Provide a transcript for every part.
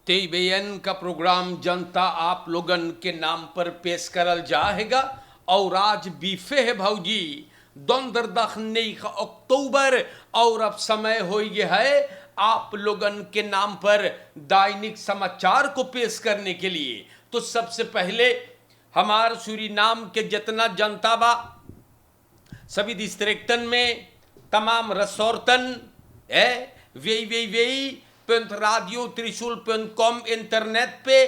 TVN का programme जनता आप लोगन के नाम पर पेश करल जाएगा और आज बीफे है भौजी 29 अक्टूबर और अब समय हो गया है आप लोगन के नाम पर दैनिक समाचार को पेश करने के लिए। तो सबसे पहले हमार सूरीनाम के जितना जनता बा सभी डिस्ट्रिक्टन में तमाम रसोर्तन है radio.त्रिशूल.com इंटरनेट पे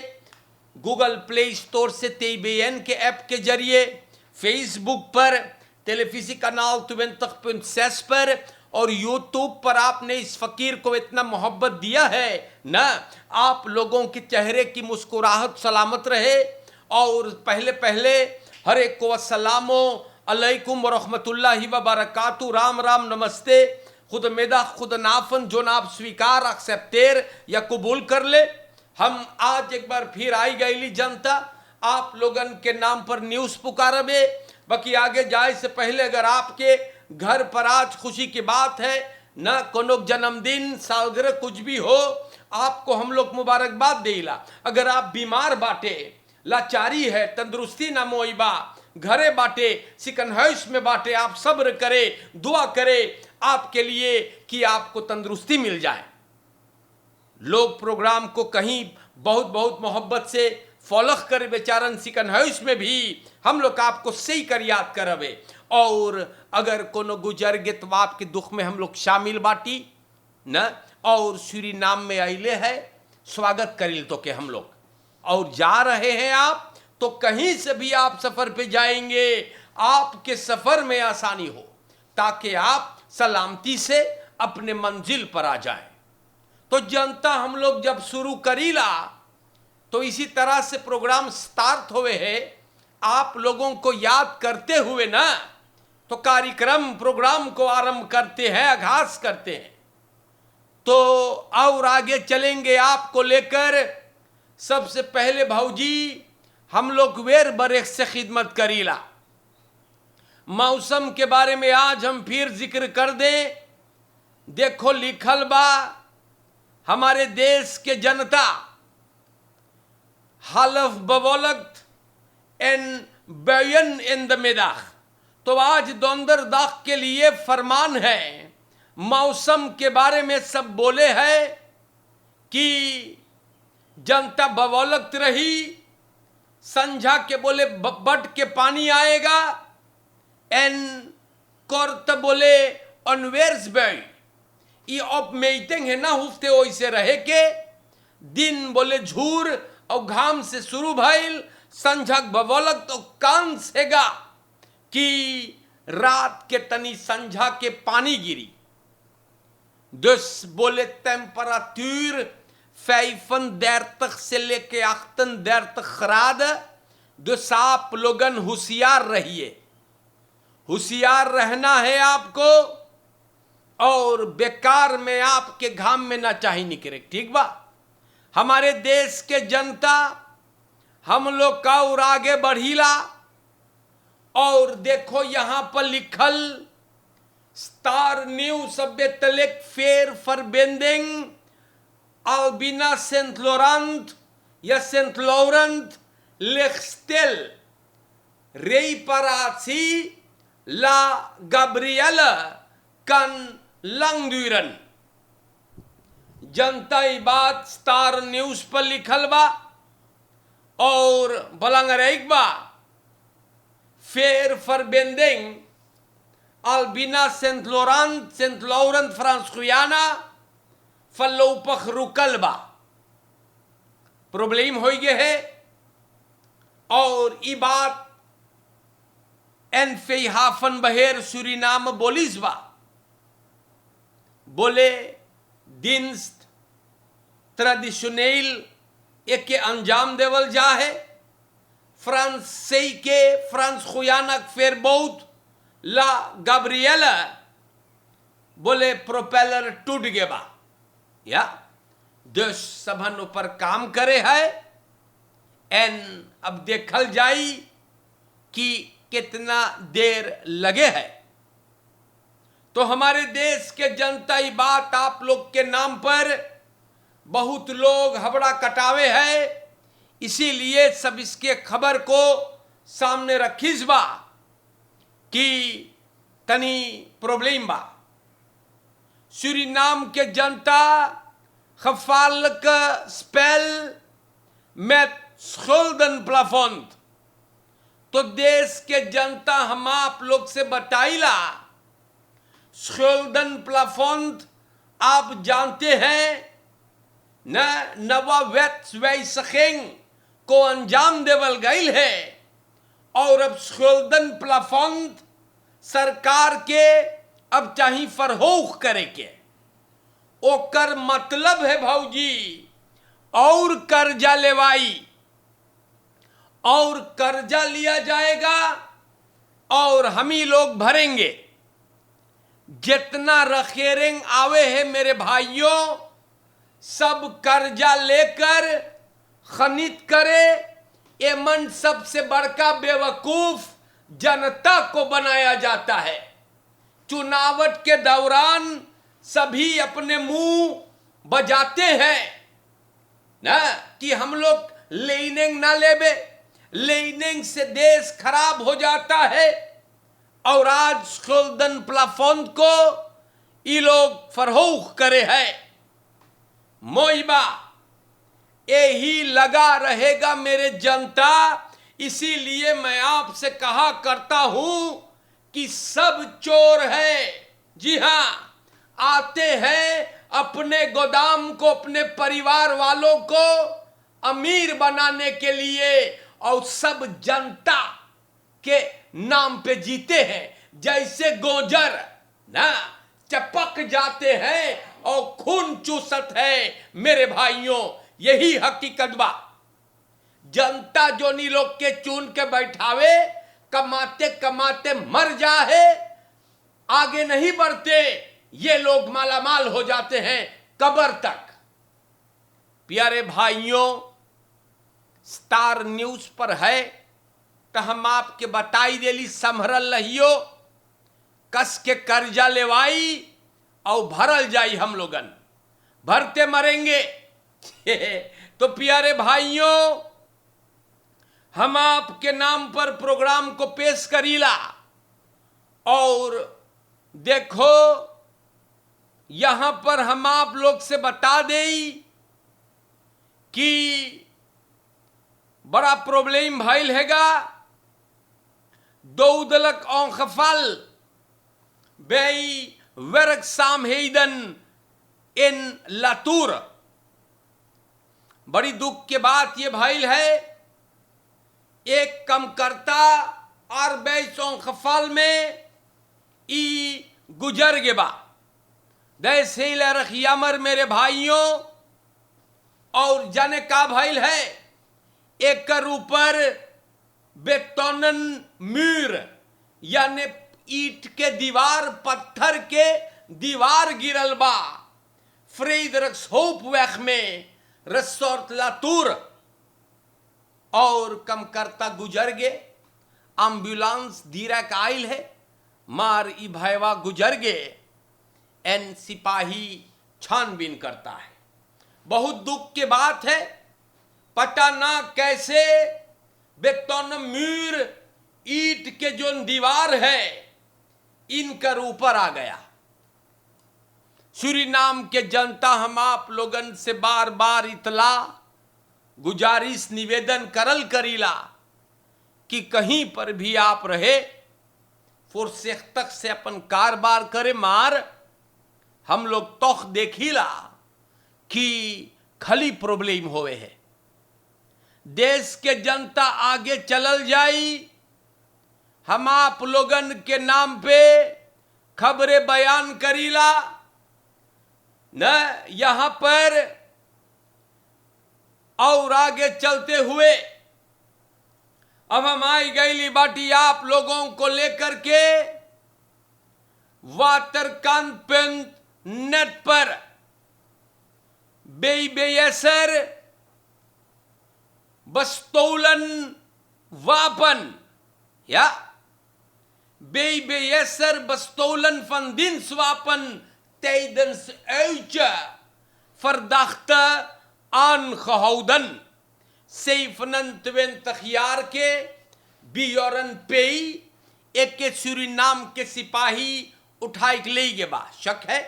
गूगल प्ले स्टोर से TVN के ऐप के जरिए फेसबुक पर टेलीविजन कनाल 20.6 पर और यूट्यूब पर आपने इस फकीर को इतना मोहब्बत दिया है ना, आप लोगों के चेहरे की मुस्कुराहट सलामत रहे। और पहले पहले हर एक को अस्सलामो अलैकुम वरहमतुल्लाहि व बरकातहू, राम राम नमस्ते, खुद मेदा खुद नाफन जो नाप स्वीकार एक्सेप्टेर या कबूल कर ले। हम आज एक बार फिर आई गईली जनता आप लोगन के नाम पर न्यूज़ पुकारबे। बाकी आगे जाए से पहले अगर आपके घर पर आज खुशी की बात है ना, कोनो जन्मदिन सालगिरह कुछ भी हो, आपको हम लोग मुबारकबाद देला। अगर आप बीमार बाटे, लाचारी है, तंदुरुस्ती ना मोइबा, घरे बाटे, सिकनहैश में बाटे, आप सब्र करे, दुआ करे आपके लिए कि आपको तंदुरुस्ती मिल जाए। लोग प्रोग्राम को कहीं बहुत बहुत मोहब्बत से फॉलोख करे बेचारन सिकनहैश में भी हम लोग आपको सही कर याद करबे। और अगर कोनो गुजर गे तो आपके दुख में हम लोग शामिल बाटी न, और सूरीनाम में आइले है स्वागत करिल तो के हम लोग। और जा रहे हैं आप तो कहीं से भी आप सफर पे जाएंगे, आपके सफर में आसानी हो ताकि आप सलामती से अपने मंजिल पर आ जाएं। तो जनता हम लोग जब शुरू करीला तो इसी तरह से प्रोग्राम स्टार्ट हुए है आप लोगों को याद करते हुए ना, तो कार्यक्रम प्रोग्राम को आरंभ करते हैं, आगाज करते हैं। तो और आगे चलेंगे आपको लेकर। सबसे पहले भौजी हम लोग वेर बरेख से खिदमत करीला। मौसम के बारे में आज हम फिर जिक्र कर दें। देखो लिखल बा हमारे देश के जनता हलफ बवलत एन बयन इन द मेदाख। तो आज दोंदर दाख के लिए फरमान है, मौसम के बारे में सब बोले हैं कि जनता बवलत रही, संझा के बोले बट के पानी आएगा, एन कोर्ट बोले अनवेर्स बय ये अब मीटिंग है ना हुफ्ते वैसे रहे के दिन बोले झूर और घाम से शुरू भइल, संझक बवलक तो कान सेगा कि रात के तनी संझा के पानी गिरी। दस बोले टेम्परेचर 35 से लेके 38 ग्राद। दस आप लोगन होशियार रहिए, होशियार रहना है आपको, और बेकार में आपके घाम में ना चाहिए निकले, ठीक बा। हमारे देश के जनता हम लोग का और आगे बढ़ीला। और देखो यहां पर लिखल स्टार न्यूज सब तलेक फेर फरबेंडिंग अल्बिना सेंट लोरेंट या सेंट लॉरेंट लेक्सटेल रेपरासी ला गाब्रिएला कन लंगडुरन। जनता ई बात स्टार न्यूज पर लिखल बा और बलंगरेक बा फेर फरबेंडिंग Albina Saint Laurent France Guiana फलोपख रुकल बा। प्रॉब्लम हो गए है। और ई बात एन फेहाफन बहेर सूरीनाम बोलिस बा, बोले दिन्स्ट ट्रेडिशनल एक के अंजाम देवल जा है। फ्रांस खुयानक फेर बहुत ला गाब्रिएला बोले प्रोपेलर टूट गए बा, या देश सभन ऊपर काम करे है। एन अब देखल जाई कि कितना देर लगे है। तो हमारे देश के जनता ये बात आप लोग के नाम पर बहुत लोग हबड़ा कटावे है, इसीलिए सब इसके खबर को सामने रखीस बा कि तनी प्रॉब्लम बा। सूरीनाम के जनता खफाल का स्पेल met schulden plafond। तो देश के जनता हम आप लोग से बताइला, schulden plafond आप जानते हैं न, नवा wetswijziging को अंजाम देवल गईल है और अब schulden plafond सरकार के अब चाहिए फरहोख करे के। ओकर मतलब है भौजी और कर्जा लेवाई, और कर्जा लिया जाएगा और हम ही लोग भरेंगे। जितना रखेरेंग आवे है मेरे भाइयों, सब कर्जा लेकर खरीद करे। एमन सबसे बड़का बेवकूफ जनता को बनाया जाता है। चुनावट के दौरान सभी अपने मुंह बजाते हैं ना कि हम लोग लेनिंग ना लेबे, लेनिंग से देश खराब हो जाता है। और आज schulden plafond को ये लोग फरहोख करे है। मोइबा यही लगा रहेगा मेरे जनता। इसीलिए मैं आपसे कहा करता हूं कि सब चोर है। जी हां, आते हैं अपने गोदाम को, अपने परिवार वालों को अमीर बनाने के लिए और सब जनता के नाम पे जीते हैं। जैसे गोजर ना चपक जाते हैं और खून चूसत है। मेरे भाइयों, यही हकीकत बा। जनता जो नी लोग के चुन के बैठावे, कमाते कमाते मर जाए, आगे नहीं बढ़ते, ये लोग मालामाल हो जाते हैं कब्र तक। प्यारे भाइयों, स्टार न्यूज पर है तो हम आपके बताई देली, संभरल रहियो, कस के कर्जा लेवाई और भरल जाई। हम लोगन भरते मरेंगे। तो प्यारे भाइयों, हम आपके नाम पर प्रोग्राम को पेश करीला और देखो यहां पर हम आप लोग से बता दें कि बड़ा प्रॉब्लम भइल हैगा। दोदलक ongeval bij werkzaamheden in Latur. बड़ी दुख की बात यह भइल है, एक कमकर्ता arbeid ongeval में ई गुजर गेबा। दैस heel erg jammer मेरे भाइयों। और जाने का भइल है, एक ऊपर बेतोनन म्यूर यानी ईट के दीवार, पत्थर के दीवार गिरल बा। फ्रीडरिक्सहोफवेग में रिसोर्ट लातूर। और कमकर्ता गुजर गे, एम्बुलेंस धीरक आयल है, मार ई भयवा गुजर गे। एन सिपाही छानबीन करता है। बहुत दुख की बात है, पता ना कैसे बेतोन म्यूर ईट के जो दीवार है इनकर ऊपर आ गया। सूरीनाम के जनता हम आप लोगन से बार बार इतला गुजारिश निवेदन करल करीला कि कहीं पर भी आप रहे, फुर्सत से अपन कारोबार करे। मार हम लोग तोख देखीला कि खली प्रॉब्लम होवे है। देश के जनता आगे चलल जाई। हम आप लोगन के नाम पे खबरें बयान करीला न यहां पर। और आगे चलते हुए अब हम आई गईली बाटी आप लोगों को लेकर के वाटरकांत नेट पर बेसर bestolen wapen, ja, BBS'er bestolen van dienstwapen tijdens uitje verdachte aangehouden. 27 jaar के बियोरन पेई एक के सूरीनाम के सिपाही उठाई ले गए बा। शक है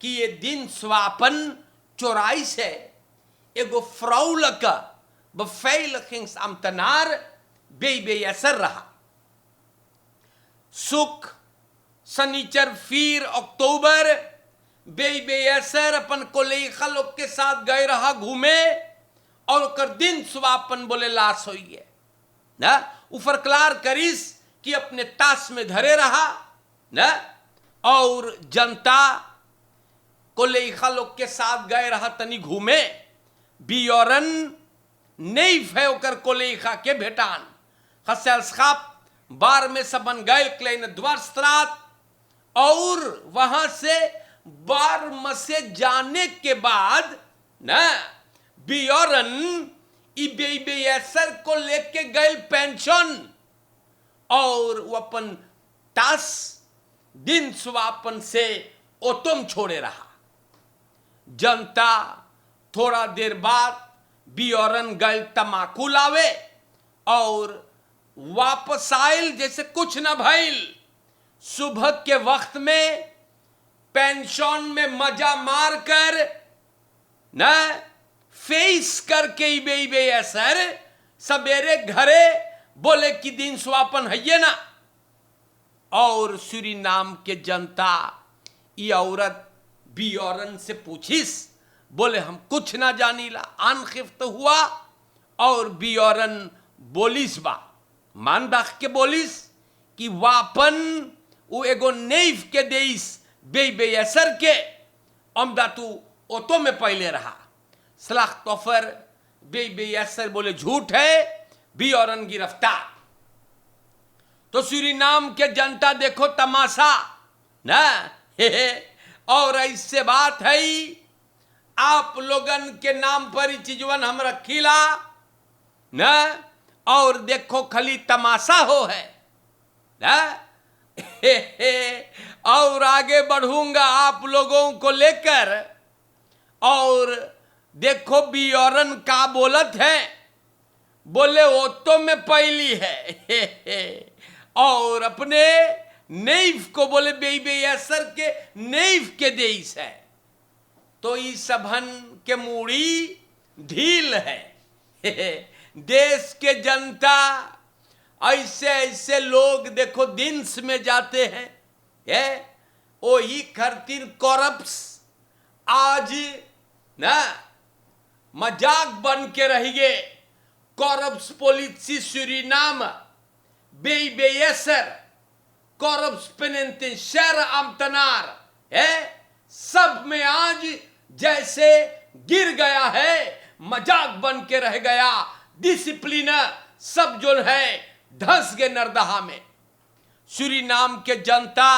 कि ये दिन स्वापन चोराई से एगो फ्राउलक beveiligingsamtenaar BBS'er रहा। सुख शनिचर 4 अक्टूबर BBS'er अपन कोलेखा लोग के साथ गए रहा घूमे और कर दिन सुबापन बोले लाश हो गए ना। ऊपर क्लार करिस कि अपने ताश में धरे रहा ना और जनता कोलेखा लोग के साथ गए रहा तनी घूमे। बियोरन नहीं फेवकर कोलेखा के भेटान खसेल्सखाप बार में सबन गए क्लेन द्वारस्त्रात और वहां से बार में से जाने के बाद ना बियोरन BBS'er को लेके गए पेंशन और वो अपन ताश दिन सुबापन से ओतम छोड़े रहा। जनता थोड़ा देर बाद बियोरन गए तमाकू लावे और वापस आयल जैसे कुछ न भइल। सुबह के वक्त में पेंशन में मजा मार कर न फेस करके BBS'er सवेरे घरे बोले कि दिन सुबापन है ना। और सूरीनाम के जनता ये औरत बियोरन से पूछिस बोले हम कुछ ना जानीला। अनखिफ्त हुआ और बियोरन बोलिस बा मान रख के बोलिस कि वापन वो एगो नेफ के देइस BBS'er के अमदा तू ओतो में पहले रहा। सलाख तोफर BBS'er बोले झूठ है। बियोरन गिरफ्तार। तो सूरीनाम के जनता देखो तमाशा ना और ऐसे बात है आप लोगन के नाम पर ही चीजवन हम रखीला ना और देखो खाली तमाशा हो है ना। और आगे बढ़ूंगा आप लोगों को लेकर और देखो बियोरन का बोलत है बोले वो तो में पहली है और अपने नेफ को बोले BBS'er के नेफ के देश है। तो इस सबन के मूड़ी ढील है। देश के जनता ऐसे ऐसे लोग देखो दिन्स में जाते हैं वही खरतीन करप्स आज ना मजाक बन के रह गए। करप्स पॉलिसी सूरीनाम BBS'er करप्स पेनेंटेंशियर अम्तनार सब में आज जैसे गिर गया है मजाक बन के रह गया। डिसिप्लिन सब जो है धंस गए नरदहा में। सूरीनाम के जनता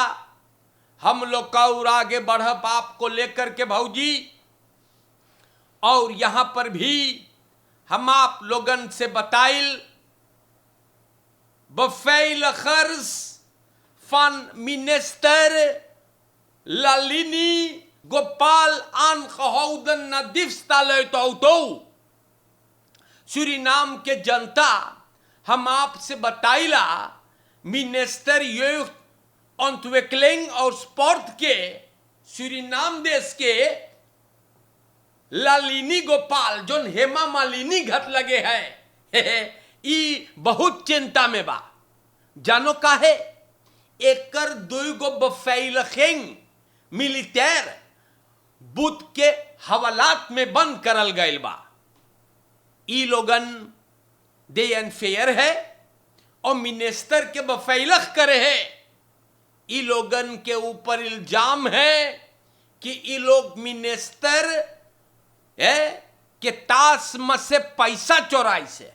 हम लोग का और आगे बढ़प आपको लेकर के भौजी और यहां पर भी हम आप लोगन से बताइल beveiligers van minister Lalini Gopal aangehouden na diefstal uit auto। Suriname के जनता हम आपसे बताइला मिनिस्टर यूथ ontwikkeling और स्पोर्ट के सूरीनाम देश के लालिनी गोपाल जो हेमा मालिनी घट लगे हैं ई बहुत चिंता में बा। जानो काहे एकर दुगो beveiliging मिलिटेर बुत के हवालात में बंद करल गइल बा। ई लोगन दे अनफेयर है और मिनिस्टर के बफैलख करे है। ई लोगन के ऊपर इल्जाम है कि ई लोग मिनिस्टर के ताश में से पैसा चोराई से।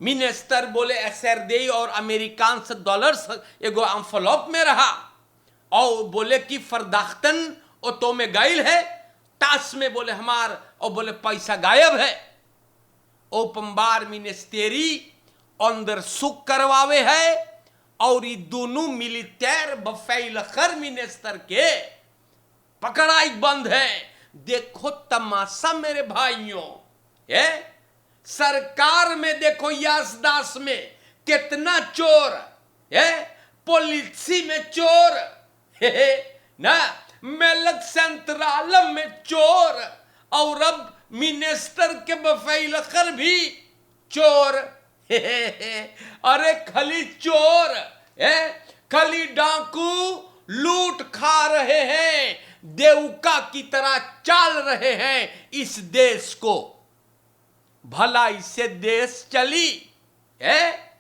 मिनिस्टर बोले SRD और अमेरिकान से डॉलर्स एगो एनवेलप में रहा और बोले कि फरदाख्तन तो में गाइल है ताश में बोले हमार और बोले पैसा गायब है। ओपमबार मिनिस्टेरी अंदर सुख करवावे है और ये दोनों मिलिटेर बफैलखर मिनिस्टर के पकड़ाई बंद है। देखो तमाशा मेरे भाइयों, है सरकार में देखो यासदास में कितना चोर है, पॉलिसी में चोर है ना, मेलक सेंट्रल में चोर, और अब मिनिस्टर के बफैलखर भी चोर। अरे खाली चोर है, खाली डाकू लूट खा रहे हैं, देवका की तरह चाल रहे हैं इस देश को। भला इससे देश चली है,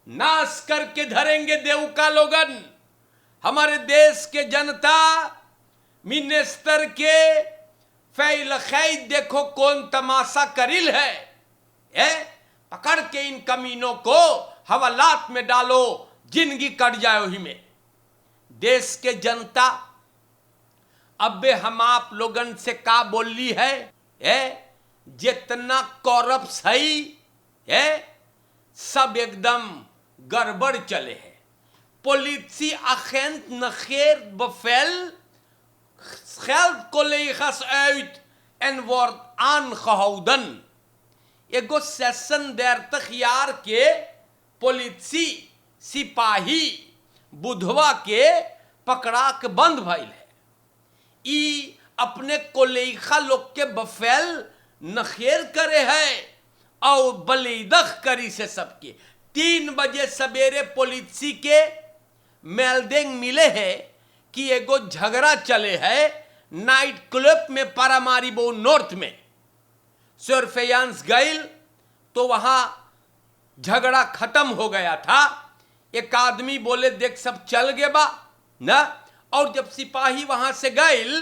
नाश करके धरेंगे देवका लोगन। हमारे देश के जनता मिनिस्टर के फैल खैद देखो कौन तमाशा करिल है, पकड़ के इन कमीनों को हवालात में डालो, जिंदगी कट जाए वही में। देश के जनता अब हम आप लोगन से का बोली है, जितना कॉरप्स है सब एकदम गड़बड़ चले है। Politie agent negeert bevel, geld collega's uit en wordt aangehouden. एगो सेशन 30 यार के पुलिसी सिपाही बुधवा के पकड़ा के बंद भइल है। ई अपने कोलेखा लोग के बफेल नखेर करे है और बलिदख करी से सबके। 3 बजे सवेरे पुलिसी के मेल्डिंग मिले है कि एगो झगड़ा चले है नाइट क्लब में पारामारीबो नॉर्थ में। सर्फेयांस गईल तो वहां झगड़ा खत्म हो गया था। एक आदमी बोले देख सब चल गए बा ना, और जब सिपाही वहां से गईल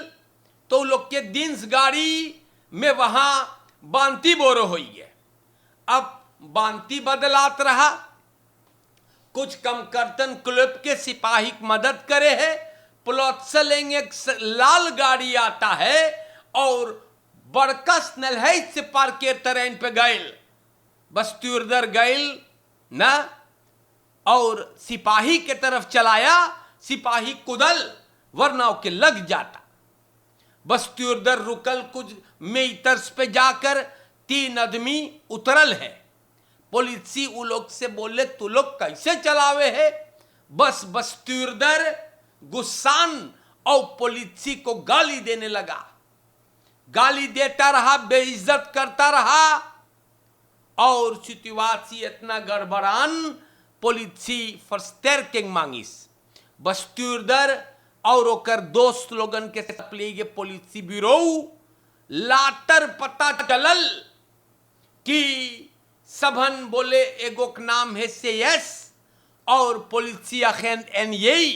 तो लोग के दिन्स गाड़ी में वहां बांती बोरो हो गए। अब बांती बदलात रहा, कुछ कम कर्तन क्लब के सिपाही मदद करे है। प्लॉट से लेंगे एक लाल गाड़ी आता है और बड़का स्नेल है से पार के ट्रेन पे गईल, बस त्यूरदर गईल ना और सिपाही के तरफ चलाया, सिपाही कुदल वरना के लग जाता। बस त्यूरदर रुकल कुछ मीटर्स पे जाकर 3 आदमी उतरल है। पुलिसी उ लोग से बोले तू लोग कैसे चलावे है? बस त्यूरदर गुस्सान और पुलिसी को गाली देने लगा। गाली देता रहा, बेइज्जत करता रहा और सिचुएशन इतना गड़बड़ान पुलिसी फर्स्टेरकिंग मांगिस। बस त्यूरदर और ओकर दोस्त लोगन के साथ ले गए पुलिसी ब्यूरो। लाटर पता चलल कि सबन बोले एगो के नाम है CS और पुलिसी अखेंड NAI।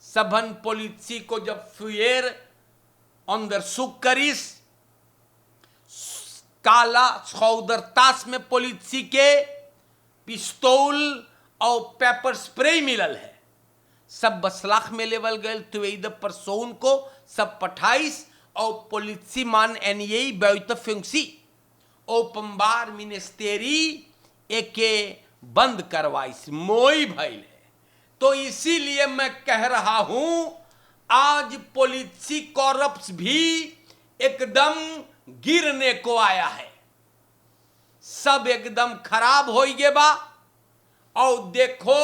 सबन पुलिसी को जब फुएर अंदर सुख करिस, काला सौदरतास में पुलिसी के पिस्तौल और पेपर स्प्रे मिलल है। सब बसलाख में लेवल गए तो इधर परसोन को सब 28 और पुलिसी मान NAI बैठ फंक्सी ओपमबार मिनिस्टेरी एके बंद करवाइस मोई भइल है। तो इसीलिए मैं कह रहा हूं आज पुलिसी कॉरप्स भी एकदम गिरने को आया है, सब एकदम खराब हो गए बा। और देखो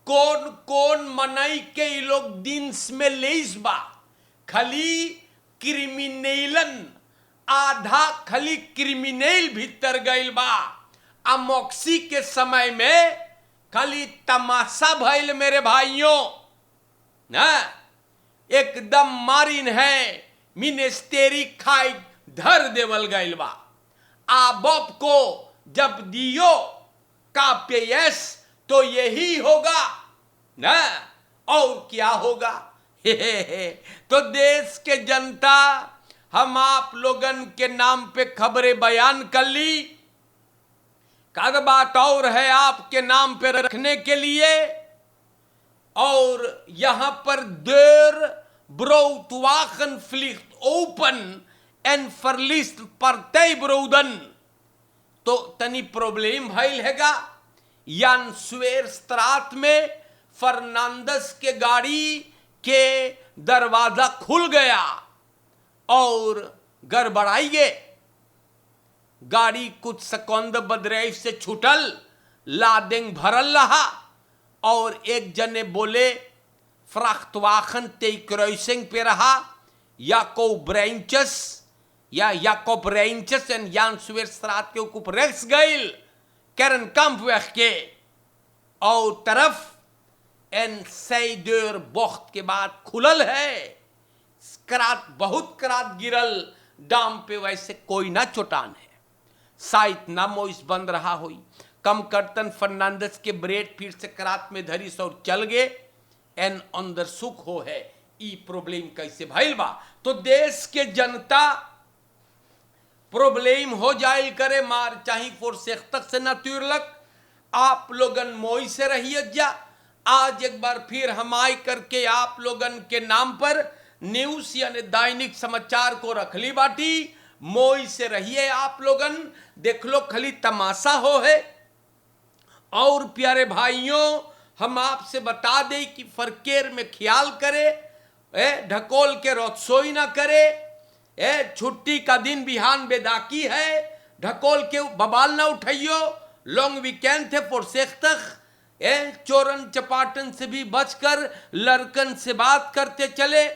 कौन कौन मनई के ये लोग दिन में लेस बा, खाली क्रिमिनलन आधा खाली क्रिमिनल भीतर गईल बा। अमोक्सी के समय में खाली तमाशा भइल मेरे भाइयों ना, एकदम मारिन है मिनिस्टेरी खाई धर देवल गईल बा। आबप को जब दियो का पेयस तो यही होगा ना, और क्या होगा? तो देश के जनता हम आप लोगन के नाम पे खबरें बयान कर ली। काग बात और है आपके नाम पे रखने के लिए, और यहां पर देर ब्रोतवाखन फ्लिक्ट ओपन एंड फर्लिस्ट परतई ब्रोदन तो तनी प्रॉब्लम भइल हैगा। यान स्वेर स्त्रात में फर्नांडस के गाड़ी के दरवाजा खुल गया और गड़बड़ाई गे। गाड़ी कुछ सेकंड बदरेफ से छूटल, लादेंग भरल रहा और एक जने बोले फ्राख्तवाखन ते क्रॉसिंग पे रहा याकोब रेंचस एंड यान सुवेर स्त्रात के ऊपर रेक्स गईल कैरन कंप वेख के और तरफ एन सैदर बोख्त के बाद खुलल है। करात बहुत करात गिरल डाम पे, वैसे कोई ना चोटान है, शायद ना मोइस बंद रहा हुई। कम कर्तन फर्नांडिस के ब्रेड फिर से करात में धरी और चल गए एन अंदर सुख हो है। ई प्रॉब्लम कैसे भइल बा? तो देश के जनता प्रॉब्लम हो जाइल करे मार चाही फोर्सेख तक से न तुरलक। आप लोगन मोई से रहिए जा। आज एक बार फिर हमाई करके आप लोगन के नाम पर न्यूज यानी दैनिक समाचार को रख ली बाटी। मोई से रहिए आप लोगन, देख लो खाली तमाशा हो है। और प्यारे भाइयों, हम आपसे बता दें कि फरकेर में ख्याल करे, ढकोल के रसोई ना करे। छुट्टी का दिन बिहान बेदाकी है, ढकोल के बबाल ना उठाइयो। लॉन्ग वीकेंड थे फुरसेख तक। चोरन चपाटन से भी बचकर लड़कन से बात करते चले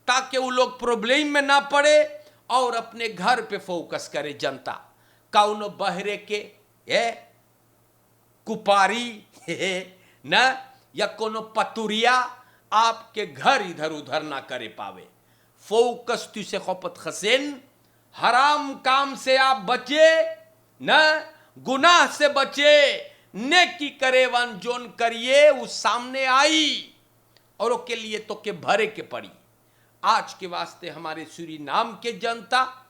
ताकि वो लोग प्रॉब्लम में ना पड़े और अपने घर पे फोकस करे जनता। कौनो बहरे के कुपारी न या कोनो पतुरिया आपके घर इधर उधर ना करे पावे। फोकस तुसे खपत खसेन, हराम काम से आप बचे न, गुनाह से बचे, नेकी करे वन जोन करिए वो सामने आई और के लिए तो के भरे के पड़ी। आज के वास्ते हमारे सूरीनाम के जनता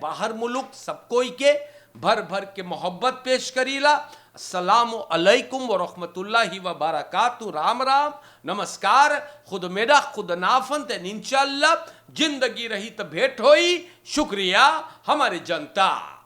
बाहर मुल्क सब कोई के भर भर के मोहब्बत पेश करीला। अस्सलामु अलैकुम व रहमतुल्लाहि व बरकातहू। राम राम, नमस्कार, खुद मेरा खुद नाफन ते इंशाअल्लाह जिंदगी रही तो भेंट होई। शुक्रिया हमारे जनता।